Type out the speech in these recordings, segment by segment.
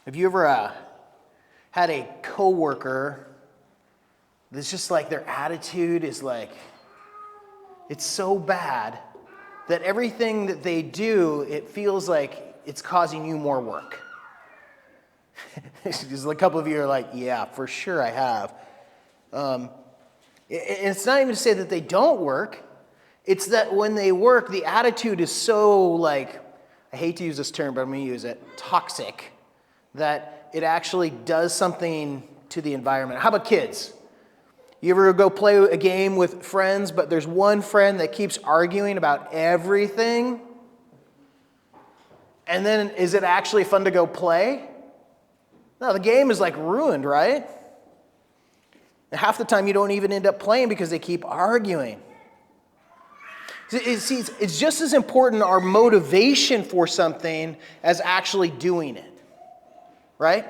Have you ever had a coworker that's just like their attitude is like, it's so bad that everything that they do, it feels like it's causing you more work? Just a couple of you are like, yeah, for sure I have. It's not even to say that they don't work. It's that when they work, the attitude is so like, I hate to use this term, but I'm going to use it, toxic, that it actually does something to the environment. How about kids? You ever go play a game with friends, but there's one friend that keeps arguing about everything? And then is it actually fun to go play? No, the game is like ruined, right? And half the time you don't even end up playing because they keep arguing. See, it's just as important our motivation for something as actually doing it, right?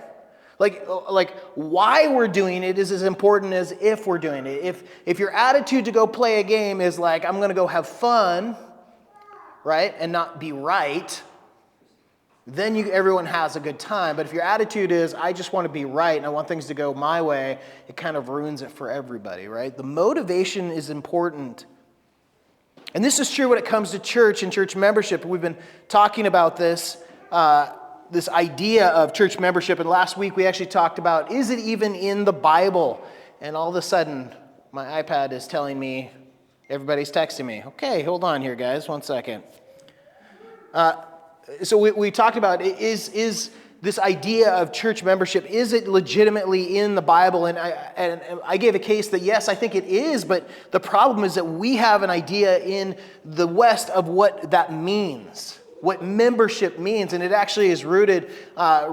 Like why we're doing it is as important as if we're doing it. If your attitude to go play a game is like, I'm going to go have fun, right, and not be right, then everyone has a good time. But if your attitude is, I just want to be right and I want things to go my way, it kind of ruins it for everybody, right? The motivation is important. And this is true when it comes to church and church membership. We've been talking about this idea of church membership. And last week we actually talked about, is it even in the Bible? And all of a sudden, my iPad is telling me, everybody's texting me. Okay, hold on here, guys, 1 second. So we talked about, is this idea of church membership, is it legitimately in the Bible? And I gave a case that yes, I think it is, but the problem is that we have an idea in the West of what that means, what membership means, and it actually is rooted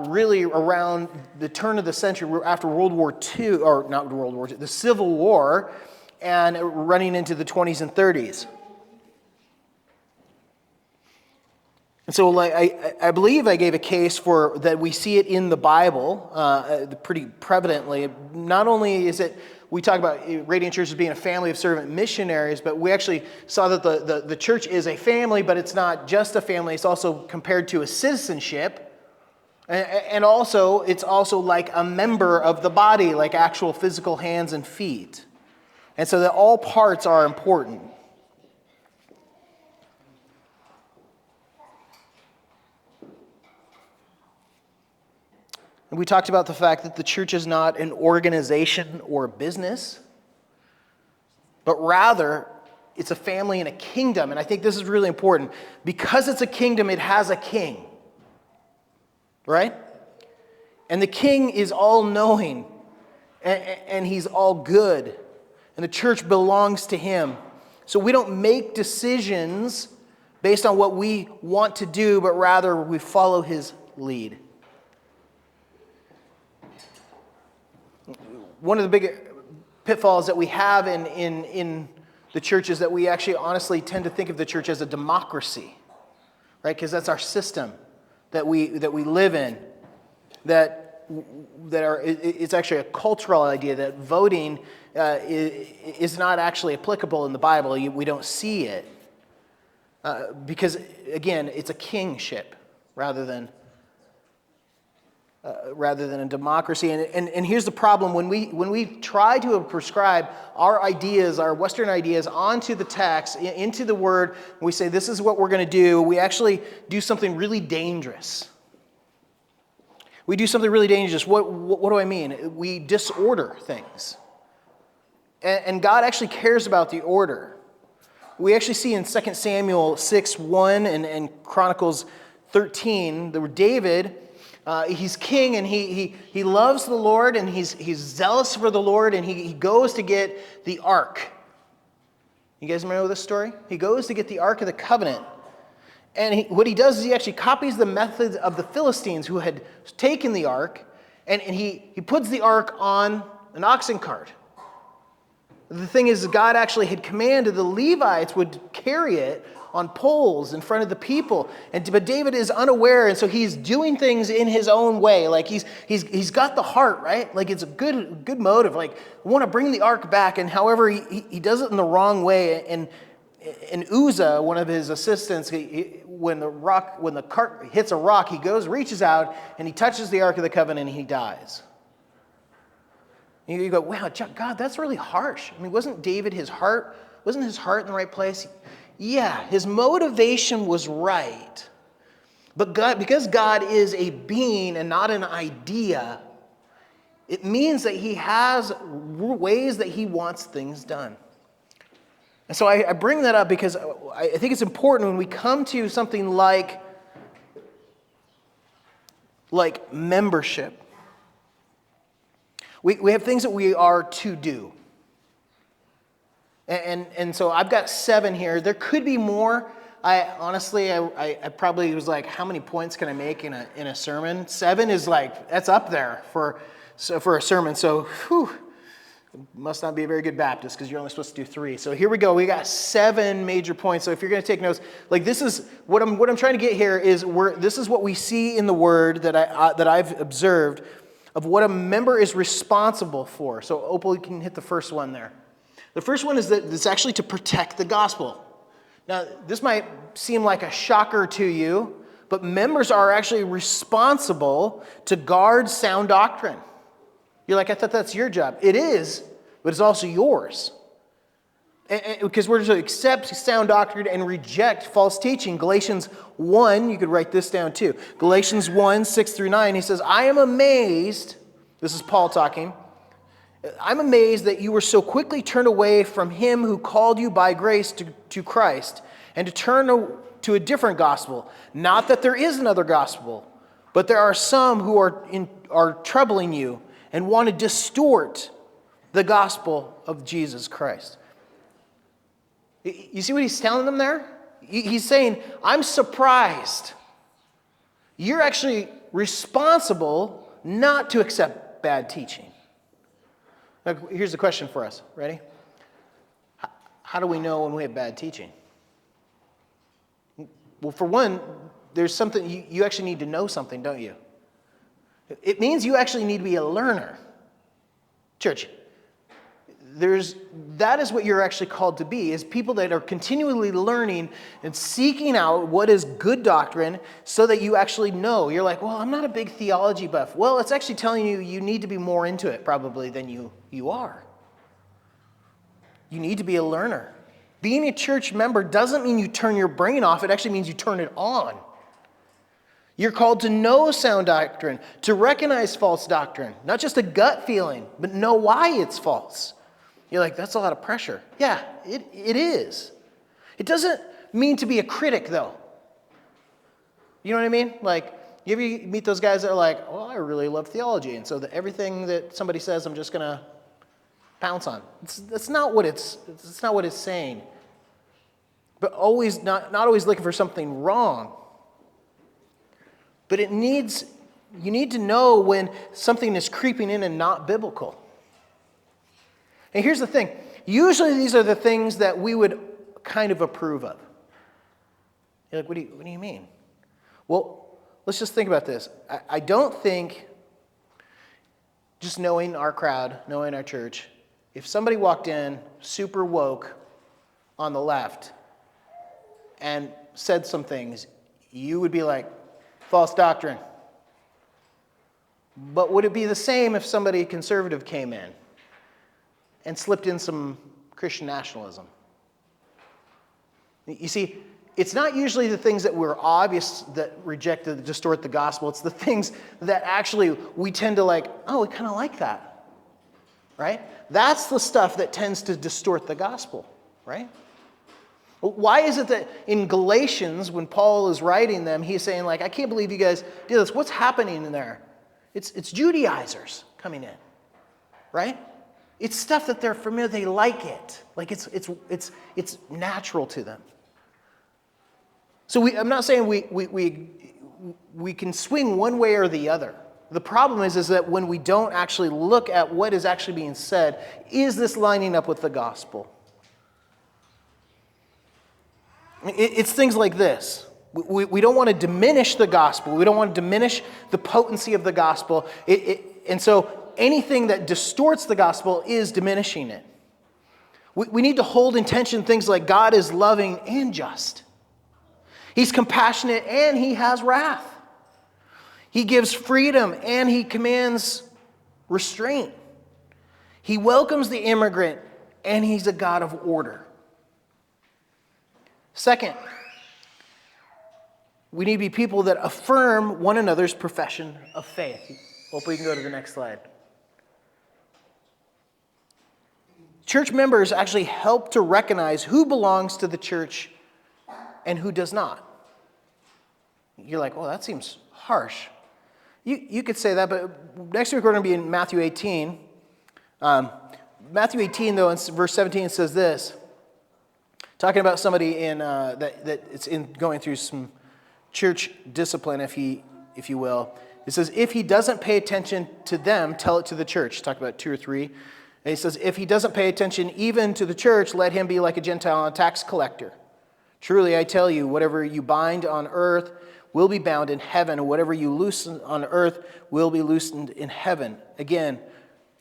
really around the turn of the century after World War II, or not World War II, the Civil War, and running into the 20s and 30s. And so I believe I gave a case for that we see it in the Bible pretty prevalently. Not only is it, we talk about Radiant Church as being a family of servant missionaries, but we actually saw that the church is a family, but it's not just a family. It's also compared to a citizenship. And also, it's also like a member of the body, like actual physical hands and feet. And so that all parts are important. And we talked about the fact that the church is not an organization or a business, but rather it's a family and a kingdom. And I think this is really important. Because it's a kingdom, it has a king, right? And the king is all-knowing, and he's all good. And the church belongs to him. So we don't make decisions based on what we want to do, but rather we follow his lead. One of the big pitfalls that we have in the church is that we actually honestly tend to think of the church as a democracy, right? Because that's our system that we live in. It's actually a cultural idea that voting is not actually applicable in the Bible. We don't see it because again, it's a kingship rather than a democracy. And here's the problem. When we try to prescribe our ideas, our Western ideas, onto the text, into the Word, we say this is what we're going to do, we actually do something really dangerous. We do something really dangerous. What do I mean? We disorder things. And God actually cares about the order. We actually see in 2 Samuel 6:1 and Chronicles 13, where David, he's king and he loves the Lord and he's zealous for the Lord, and he goes to get the ark. You guys remember this story? He goes to get the Ark of the Covenant. And what he does is he actually copies the methods of the Philistines who had taken the ark, and he puts the ark on an oxen cart. The thing is, God actually had commanded the Levites would carry it on poles in front of the people. But David is unaware, and so he's doing things in his own way. Like he's got the heart, right? Like it's a good motive. Like I want to bring the ark back, and however he does it in the wrong way, and And Uzzah, one of his assistants, when the cart hits a rock, he goes, reaches out, and he touches the Ark of the Covenant, and he dies. And you go, wow, God, that's really harsh. I mean, wasn't his heart in the right place? Yeah, his motivation was right. But because God is a being and not an idea, it means that he has ways that he wants things done. And so I bring that up because I think it's important when we come to something like membership. We have things that we are to do. And so I've got 7 here. There could be more. I probably was like, how many points can I make in a sermon? 7 is that's up there for a sermon. So, must not be a very good Baptist because you're only supposed to do 3. So here we go. We got 7 major points. So if you're going to take notes, this is what I'm trying to get here is this is what we see in the Word that I've observed of what a member is responsible for. So Opal, you can hit the first one there. The first one is that it's actually to protect the gospel. Now, this might seem like a shocker to you, but members are actually responsible to guard sound doctrine. You're like, I thought that's your job. It is, but it's also yours. Because we're to accept sound doctrine and reject false teaching. Galatians 1, you could write this down too. Galatians 1, 6 through 9, he says, I am amazed, this is Paul talking, I'm amazed that you were so quickly turned away from him who called you by grace to Christ and to turn to a different gospel. Not that there is another gospel, but there are some who are troubling you and want to distort the gospel of Jesus Christ. You see what he's telling them there? He's saying, I'm surprised. You're actually responsible not to accept bad teaching. Now, here's the question for us. Ready? How do we know when we have bad teaching? Well, for one, there's something, you actually need to know something, don't you? It means you actually need to be a learner. Church, that is what you're actually called to be, is people that are continually learning and seeking out what is good doctrine so that you actually know. You're like, well, I'm not a big theology buff. Well, it's actually telling you need to be more into it probably than you are. You need to be a learner. Being a church member doesn't mean you turn your brain off. It actually means you turn it on. You're called to know sound doctrine, to recognize false doctrine, not just a gut feeling, but know why it's false. You're like, that's a lot of pressure. Yeah, it is. It doesn't mean to be a critic, though. You know what I mean? Like, you ever meet those guys that are like, well, I really love theology, and so everything that somebody says, I'm just going to pounce on. That's not what it's saying. But always not always looking for something wrong. But you need to know when something is creeping in and not biblical. And here's the thing. Usually these are the things that we would kind of approve of. You're like, what do you mean? Well, let's just think about this. I don't think, just knowing our crowd, knowing our church, if somebody walked in super woke on the left and said some things, you would be like, false doctrine. But would it be the same if somebody conservative came in and slipped in some Christian nationalism? You see, it's not usually the things that we're obvious that reject, that distort the gospel. It's the things that actually we tend to like, oh, we kind of like that, right? That's the stuff that tends to distort the gospel, right? Why is it that in Galatians, when Paul is writing them, he's saying, like, I can't believe you guys do this. What's happening in there? It's Judaizers coming in, right? It's stuff that they're familiar, they like it. Like it's natural to them. So I'm not saying we can swing one way or the other. The problem is that when we don't actually look at what is actually being said, is this lining up with the gospel? It's things like this. We don't want to diminish the gospel. We don't want to diminish the potency of the gospel. And so anything that distorts the gospel is diminishing it. We need to hold in tension things like God is loving and just. He's compassionate and he has wrath. He gives freedom and he commands restraint. He welcomes the immigrant and he's a God of order. Second, we need to be people that affirm one another's profession of faith. Hopefully you can go to the next slide. Church members actually help to recognize who belongs to the church and who does not. You're like, oh, that seems harsh. You could say that, but next week we're going to be in Matthew 18. Matthew 18, though, in verse 17, it says this. Talking about somebody that it's in going through some church discipline, if you will. It says, if he doesn't pay attention to them, tell it to the church. Talk about 2 or 3. And he says, if he doesn't pay attention even to the church, let him be like a Gentile and a tax collector. Truly, I tell you, whatever you bind on earth will be bound in heaven, and whatever you loosen on earth will be loosened in heaven. Again,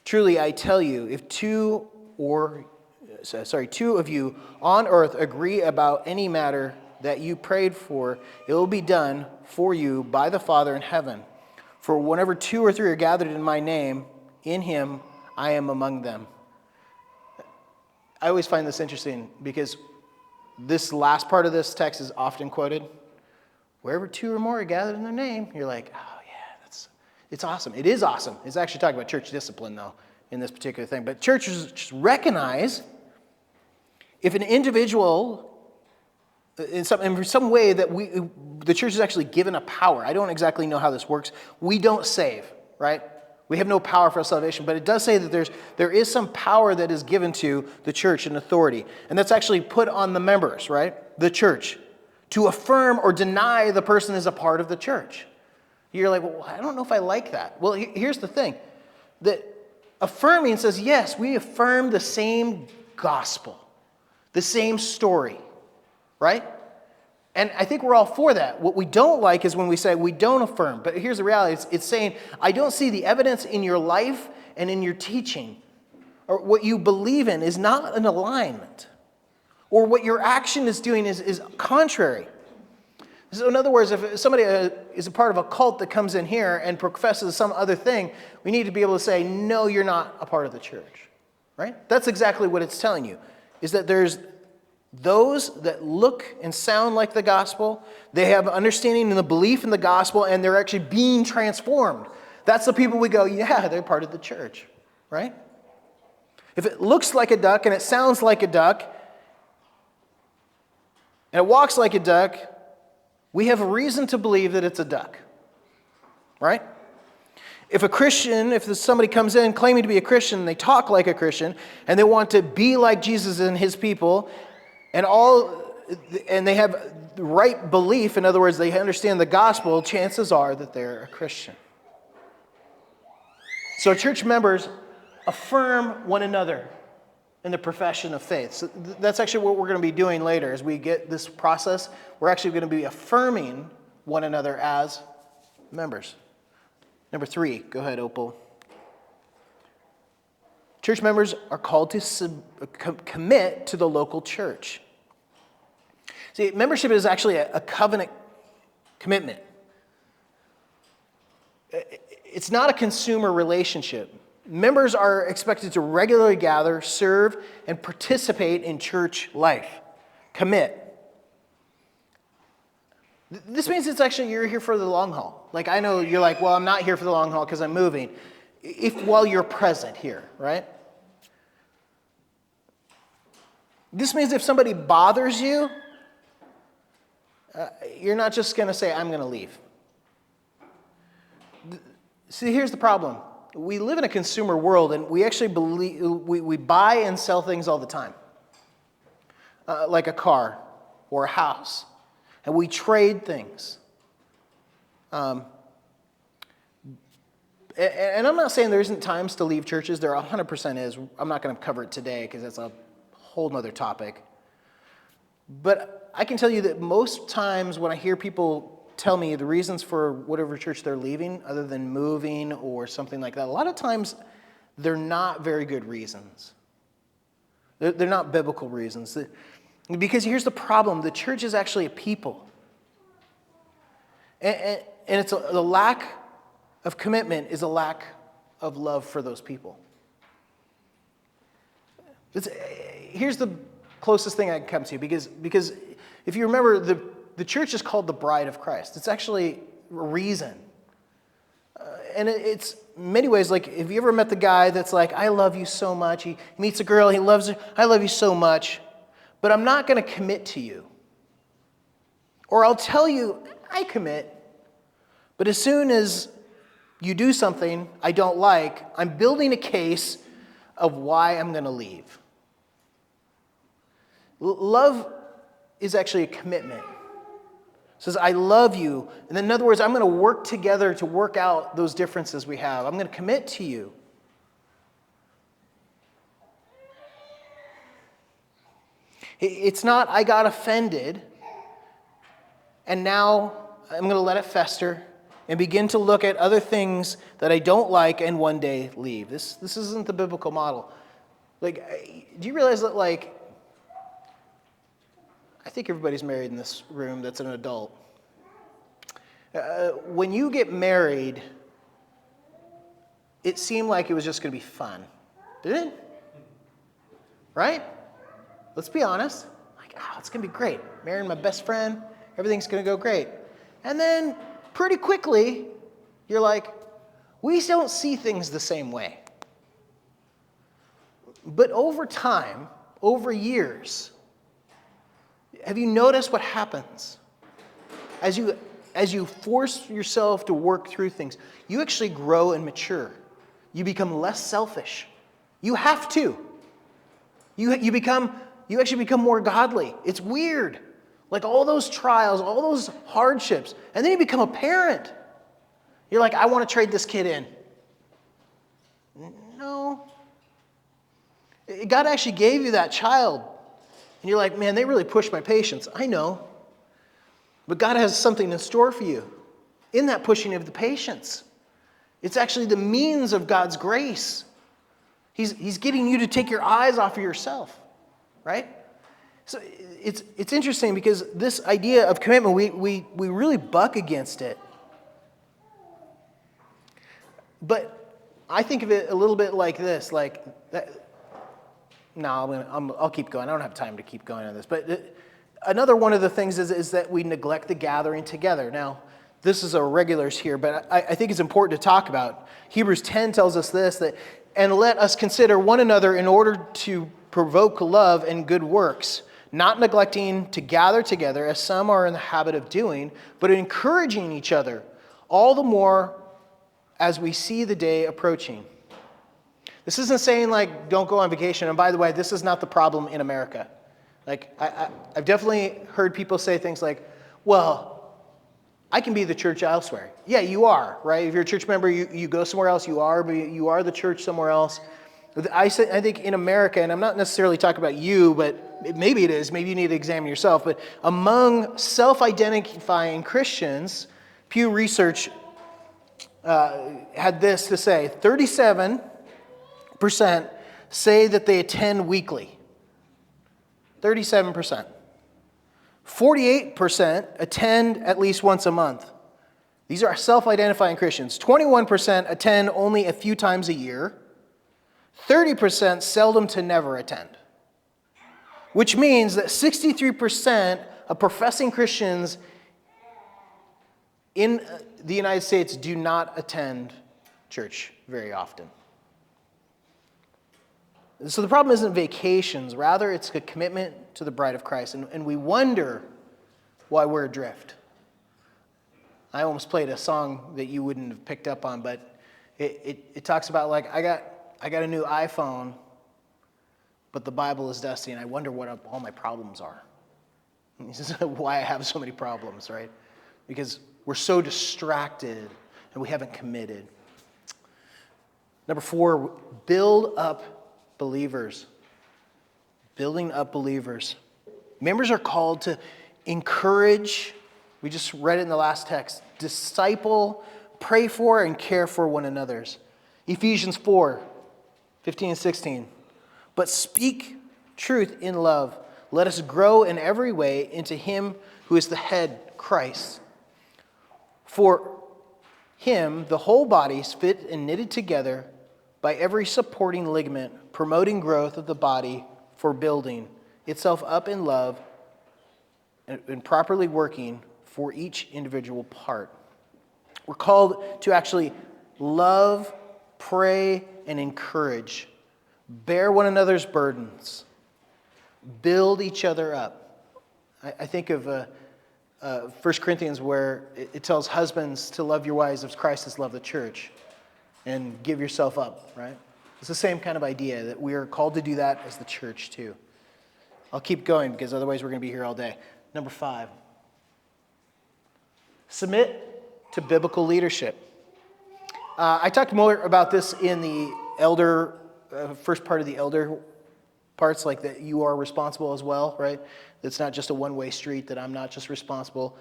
truly, I tell you, if two of you on earth agree about any matter that you prayed for, it will be done for you by the Father in heaven. For whenever 2 or 3 are gathered in my name, in him I am among them. I always find this interesting because this last part of this text is often quoted. Wherever 2 or more are gathered in their name, you're like, oh yeah, it's awesome. It is awesome. It's actually talking about church discipline, though, in this particular thing. But churches just recognize if an individual, in some way that the church is actually given a power. I don't exactly know how this works. We don't save, right? We have no power for salvation, but it does say that there is some power that is given to the church and authority. And that's actually put on the members, right? The church, to affirm or deny the person is a part of the church. You're like, well, I don't know if I like that. Well, here's the thing. That affirming says, yes, we affirm the same gospel, the same story, right? And I think we're all for that. What we don't like is when we say we don't affirm. But here's the reality. It's saying, I don't see the evidence in your life and in your teaching. Or what you believe in is not in alignment. Or what your action is doing is contrary. So in other words, if somebody is a part of a cult that comes in here and professes some other thing, we need to be able to say, no, you're not a part of the church. Right? That's exactly what it's telling you. Is that there's those that look and sound like the gospel, they have understanding and the belief in the gospel, and they're actually being transformed. That's the people we go, yeah, they're part of the church, right? If it looks like a duck and it sounds like a duck, and it walks like a duck, we have a reason to believe that it's a duck, right? If a Christian, if somebody comes in claiming to be a Christian, they talk like a Christian, and they want to be like Jesus and his people, and they have the right belief, in other words, they understand the gospel, chances are that they're a Christian. So church members affirm one another in the profession of faith. So that's actually what we're going to be doing later as we get this process. We're actually going to be affirming one another as members. Number 3, go ahead, Opal. Church members are called to commit to the local church. See, membership is actually a covenant commitment. It's not a consumer relationship. Members are expected to regularly gather, serve, and participate in church life. Commit. This means it's actually you're here for the long haul. Like I know you're like, well, I'm not here for the long haul because I'm moving. While you're present here, right? This means if somebody bothers you, you're not just going to say, I'm going to leave. See, here's the problem. We live in a consumer world, and we actually believe we buy and sell things all the time, like a car or a house, and we trade things. And I'm not saying there isn't times to leave churches. There 100% is. I'm not going to cover it today because that's a whole nother topic. But I can tell you that most times when I hear people tell me the reasons for whatever church they're leaving, other than moving or something like that, a lot of times they're not very good reasons. They're not biblical reasons. Because here's the problem. The church is actually a people. And it's the lack of commitment is a lack of love for those people. Here's the closest thing I can come to, because if you remember, the church is called the bride of Christ. It's actually a reason. And it's in many ways, like, have you ever met the guy that's like, I love you so much. He meets a girl, he loves her, I love you so much, but I'm not going to commit to you. Or I'll tell you, I commit, but as soon as you do something I don't like, I'm building a case of why I'm going to leave. Love is actually a commitment. It says, I love you. And then in other words, I'm going to work together to work out those differences we have. I'm going to commit to you. It's not, I got offended, and now I'm going to let it fester and begin to look at other things that I don't like and one day leave. This isn't the biblical model. Like, do you realize that, like, I think everybody's married in this room that's an adult. When you get married, it seemed like it was just going to be fun. Did it? Right? Let's be honest. Like, it's going to be great. Marrying my best friend, everything's going to go great. And then pretty quickly, you're like, we don't see things the same way. But over time, over years, have you noticed what happens? As you force yourself to work through things, you actually grow and mature. You become less selfish. You have to. You actually become more godly. It's weird. Like all those trials, all those hardships, and then you become a parent. You're like, I want to trade this kid in. No. God actually gave you that child. And you're like, man, they really pushed my patience. I know. But God has something in store for you in that pushing of the patience. It's actually the means of God's grace. He's getting you to take your eyes off of yourself, right? So it's interesting because this idea of commitment, we really buck against it. But I think of it a little bit like this, like that. No, I'll keep going. I don't have time to keep going on this. But another one of the things is that we neglect the gathering together. Now, this is our regulars here, but I think it's important to talk about. Hebrews 10 tells us this, that, and let us consider one another in order to provoke love and good works, not neglecting to gather together as some are in the habit of doing, but encouraging each other, all the more as we see the day approaching. This isn't saying, like, don't go on vacation. And by the way, this is not the problem in America. Like, I've definitely heard people say things like, well, I can be the church elsewhere. Yeah, you are, right? If you're a church member, you go somewhere else, you are, but you are the church somewhere else. I think in America, and I'm not necessarily talking about you, but maybe it is, maybe you need to examine yourself, but among self-identifying Christians, Pew Research had this to say, 37% say that they attend weekly. 37%. 48% attend at least once a month. These are self-identifying Christians. 21% attend only a few times a year. 30% seldom to never attend. Which means that 63% of professing Christians in the United States do not attend church very often. So the problem isn't vacations, rather it's a commitment to the bride of Christ. And we wonder why we're adrift. I almost played a song that you wouldn't have picked up on, but it talks about, like, I got a new iPhone, but the Bible is dusty, and I wonder what all my problems are. And this is why I have so many problems, right? Because we're so distracted and we haven't committed. Number 4, build up believers. Building up believers. Members are called to encourage, we just read it in the last text, disciple, pray for, and care for one another's. Ephesians 4, 15 and 16. But speak truth in love. Let us grow in every way into him who is the head, Christ. For him, the whole body is fit and knitted together by every supporting ligament, promoting growth of the body for building itself up in love and properly working for each individual part. We're called to actually love, pray, and encourage. Bear one another's burdens. Build each other up. I think of 1 Corinthians where it tells husbands to love your wives as Christ has loved the church and give yourself up, right? It's the same kind of idea that we are called to do that as the church too. I'll keep going because otherwise we're going to be here all day. Number 5. Submit to biblical leadership. I talked more about this in the elder, first part of the elder parts, like that you are responsible as well, right? It's not just a one-way street, that I'm not just responsible.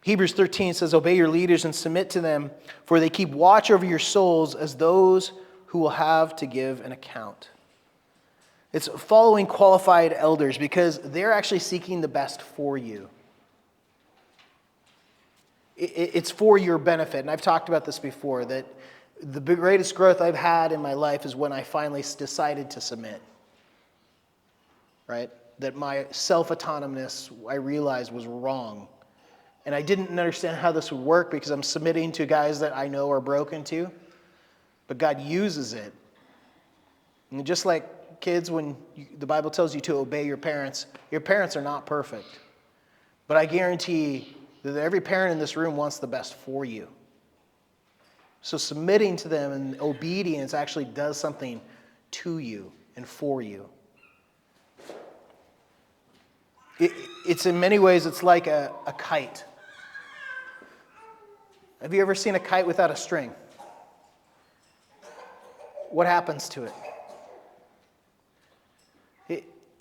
Hebrews 13 says, obey your leaders and submit to them, for they keep watch over your souls as those who will have to give an account. It's following qualified elders because they're actually seeking the best for you. It's for your benefit. And I've talked about this before, that the greatest growth I've had in my life is when I finally decided to submit. Right? That my self-autonomness, I realized, was wrong. And I didn't understand how this would work because I'm submitting to guys that I know are broken too. But God uses it. And just like kids, when the Bible tells you to obey your parents are not perfect. But I guarantee that every parent in this room wants the best for you. So submitting to them and obedience actually does something to you and for you. It's in many ways, it's like a kite. Have you ever seen a kite without a string? What happens to it?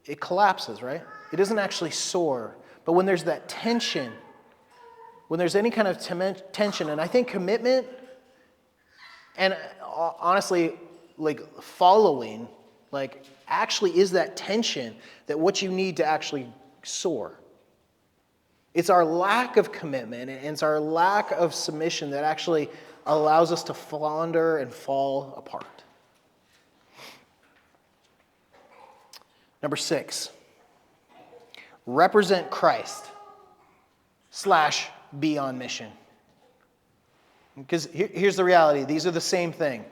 It collapses, right? It doesn't actually soar. But when there's that tension, when there's any kind of tension, and I think commitment and honestly, like following, like actually is that tension that what you need to actually soar. It's our lack of commitment and it's our lack of submission that actually allows us to flounder and fall apart. Number 6, represent Christ / be on mission. Because here's the reality. These are the same thing.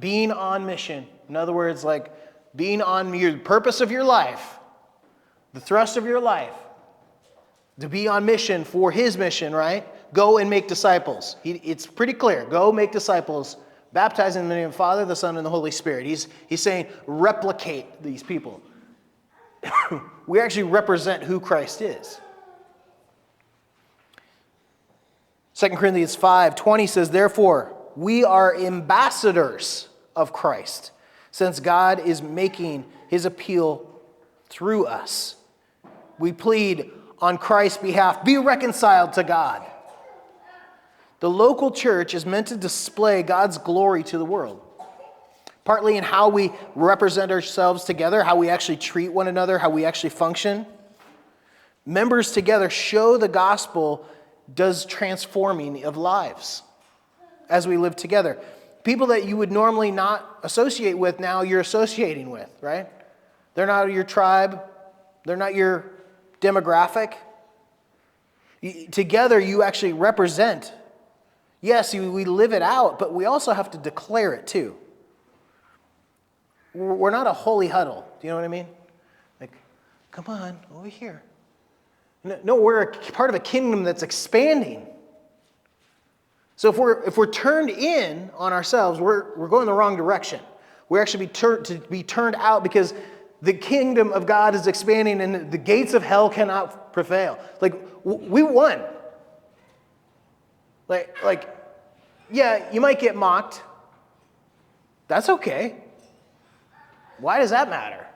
Being on mission. In other words, like being on your purpose of your life, the thrust of your life, to be on mission for his mission, right? Go and make disciples. It's pretty clear. Go make disciples, baptizing in the name of the Father, the Son, and the Holy Spirit. He's saying replicate these people. We actually represent who Christ is. 2 Corinthians 5:20 says, therefore, we are ambassadors of Christ, since God is making his appeal through us. We plead on Christ's behalf, be reconciled to God. The local church is meant to display God's glory to the world, partly in how we represent ourselves together, how we actually treat one another, how we actually function. Members together show the gospel does transforming of lives as we live together. People that you would normally not associate with, now you're associating with, right? They're not your tribe. They're not your demographic. Together you actually represent. Yes, we live it out, but we also have to declare it too. We're not a holy huddle. Do you know what I mean? Like, come on, over here. No, we're a part of a kingdom that's expanding. So if we're turned in on ourselves, we're going the wrong direction. We're actually to be turned out because the kingdom of God is expanding and the gates of hell cannot prevail. Like, we won. Like, yeah, you might get mocked. That's okay. Why does that matter?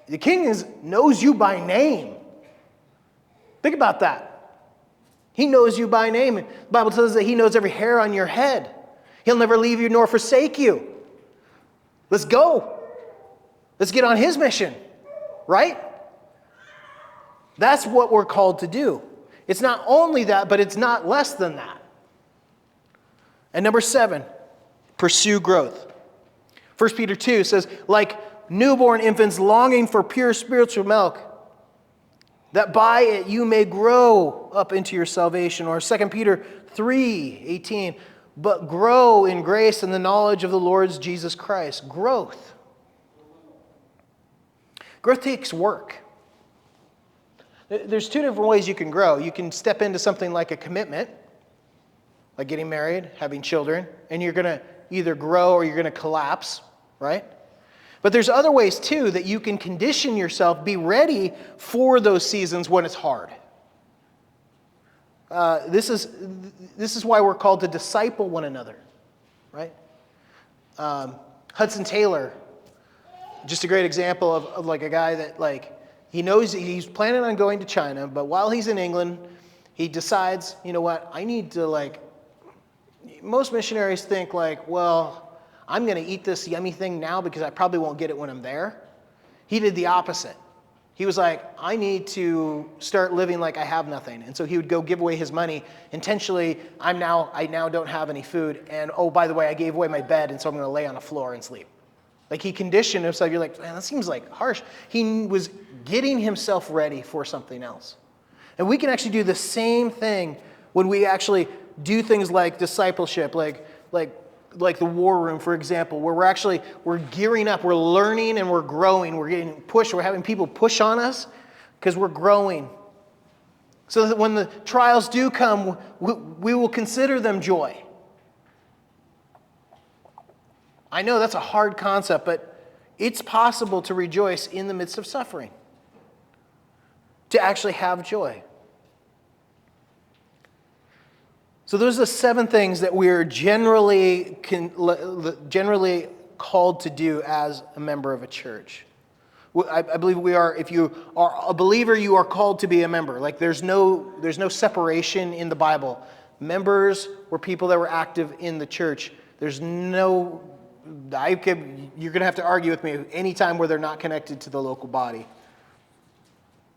The king knows you by name. Think about that. He knows you by name. The Bible says that he knows every hair on your head. He'll never leave you nor forsake you. Let's go. Let's get on his mission, right? That's what we're called to do. It's not only that, but it's not less than that. And number 7, pursue growth. 1 Peter 2 says, like newborn infants longing for pure spiritual milk, that by it you may grow up into your salvation. Or 2 Peter 3:18, but grow in grace and the knowledge of the Lord Jesus Christ. Growth. Growth takes work. There's 2 different ways you can grow. You can step into something like a commitment, like getting married, having children, and you're going to either grow or you're going to collapse, right? But there's other ways too that you can condition yourself, be ready for those seasons when it's hard. This is why we're called to disciple one another, right? Hudson Taylor, just a great example of like a guy that like, he knows he's planning on going to China, but while he's in England, he decides, you know what, I need to like, most missionaries think like, well, I'm going to eat this yummy thing now because I probably won't get it when I'm there. He did the opposite. He was like, I need to start living like I have nothing. And so he would go give away his money. Intentionally, I now don't have any food. And oh, by the way, I gave away my bed, and so I'm going to lay on the floor and sleep. Like he conditioned himself. You're like, man, that seems like harsh. He was getting himself ready for something else. And we can actually do the same thing when we actually do things like discipleship, like the war room, for example, where we're gearing up, we're learning and we're growing, we're getting pushed, we're having people push on us because we're growing. So that when the trials do come, we will consider them joy. I know that's a hard concept, but it's possible to rejoice in the midst of suffering, to actually have joy. So those are the 7 things that we are generally called to do as a member of a church. I believe we are. If you are a believer, you are called to be a member. Like there's no separation in the Bible. Members were people that were active in the church. There's no. You're going to have to argue with me any time where they're not connected to the local body.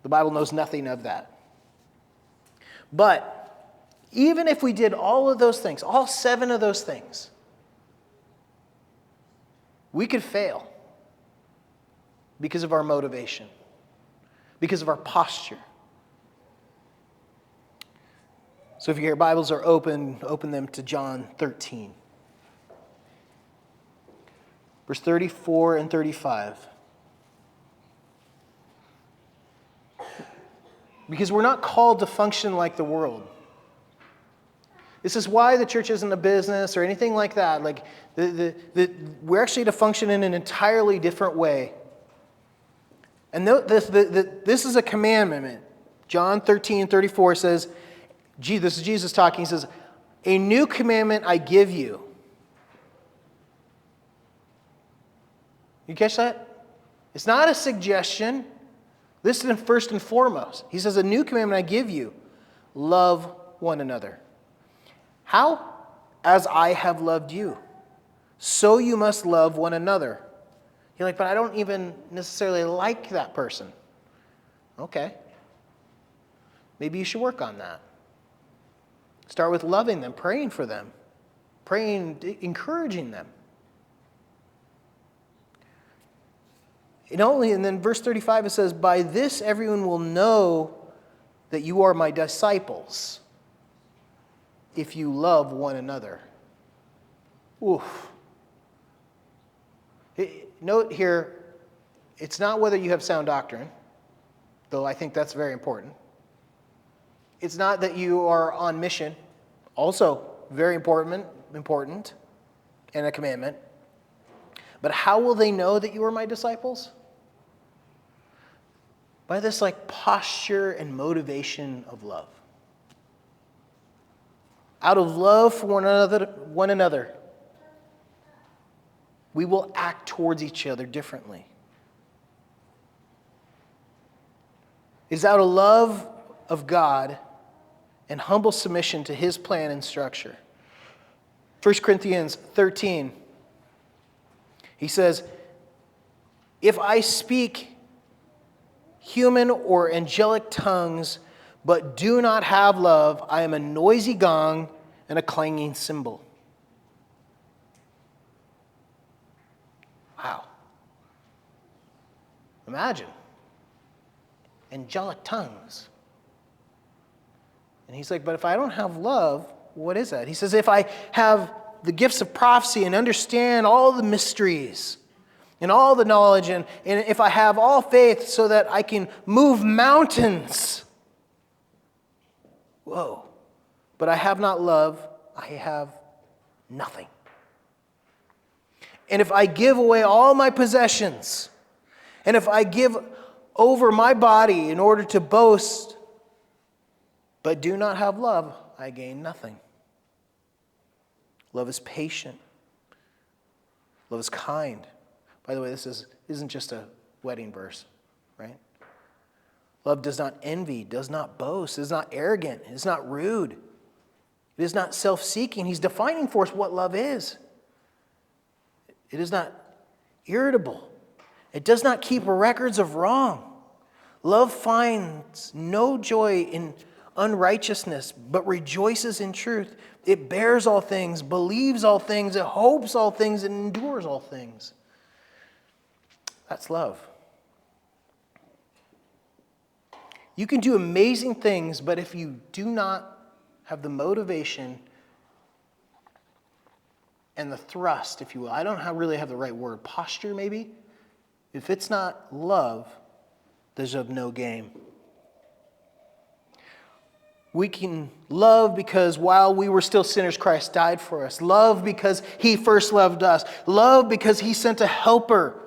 The Bible knows nothing of that. But even if we did all of those things, all 7 of those things, we could fail because of our motivation, because of our posture. So if your Bibles are open them to John 13. Verse 34 and 35. Because we're not called to function like the world. This is why the church isn't a business or anything like that. Like we're actually to function in an entirely different way. And this is a commandment. John 13:34 says, this is Jesus talking. He says, "A new commandment I give you." You catch that? It's not a suggestion. Listen first and foremost. He says, "A new commandment I give you, love one another." How? As I have loved you, so you must love one another. You're like, but I don't even necessarily like that person. Okay. Maybe you should work on that. Start with loving them, praying for them, encouraging them. And then verse 35 it says, "By this everyone will know that you are my disciples, if you love one another." Oof. Note here, it's not whether you have sound doctrine, though I think that's very important. It's not that you are on mission, also very important, and a commandment. But how will they know that you are my disciples? By this like posture and motivation of love. Out of love for one another, we will act towards each other differently. It's out of love of God and humble submission to His plan and structure. 1 Corinthians 13, he says, If I speak human or angelic tongues, but do not have love, I am a noisy gong and a clanging cymbal. Wow. Imagine. Angelic tongues. And he's like, but if I don't have love, what is that? He says, if I have the gifts of prophecy and understand all the mysteries and all the knowledge, and if I have all faith so that I can move mountains, whoa, but I have not love, I have nothing. And if I give away all my possessions, and if I give over my body in order to boast, but do not have love, I gain nothing. Love is patient. Love is kind. By the way, this isn't just a wedding verse, right? Love does not envy, does not boast, is not arrogant, is not rude. It is not self-seeking. He's defining for us what love is. It is not irritable. It does not keep records of wrong. Love finds no joy in unrighteousness, but rejoices in truth. It bears all things, believes all things, it hopes all things, and endures all things. That's love. You can do amazing things, but if you do not have the motivation and the thrust, if you will, I don't really have the right word, posture maybe. If it's not love, there's of no game. We can love because while we were still sinners, Christ died for us. Love because He first loved us. Love because He sent a helper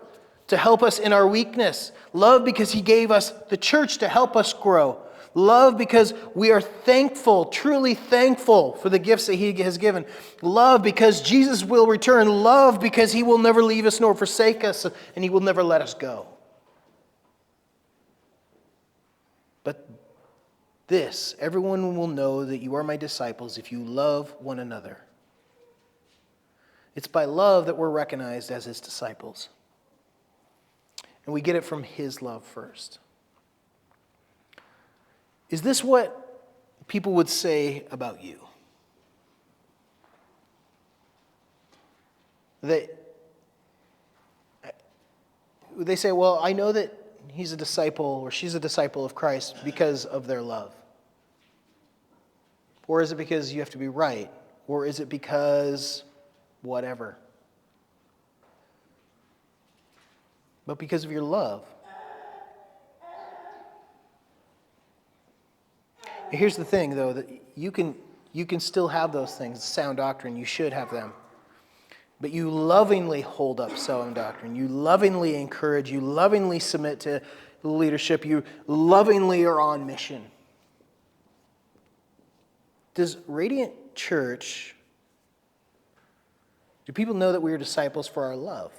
to help us in our weakness. Love because He gave us the church to help us grow. Love because we are thankful, truly thankful for the gifts that He has given. Love because Jesus will return. Love because He will never leave us nor forsake us, and He will never let us go. But this, everyone will know that you are my disciples if you love one another. It's by love that we're recognized as His disciples. And we get it from His love first. Is this what people would say about you? They say, well, I know that he's a disciple or she's a disciple of Christ because of their love. Or is it because you have to be right? Or is it because whatever? But because of your love. Here's the thing, though, that you can still have those things, sound doctrine, you should have them. But you lovingly hold up sound doctrine. You lovingly encourage, you lovingly submit to leadership, you lovingly are on mission. Does Radiant Church, do people know that we are disciples for our love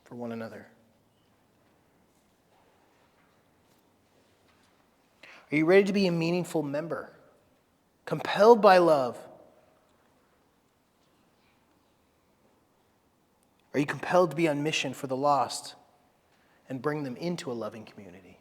for one another? Are you ready to be a meaningful member? Compelled by love? Are you compelled to be on mission for the lost and bring them into a loving community?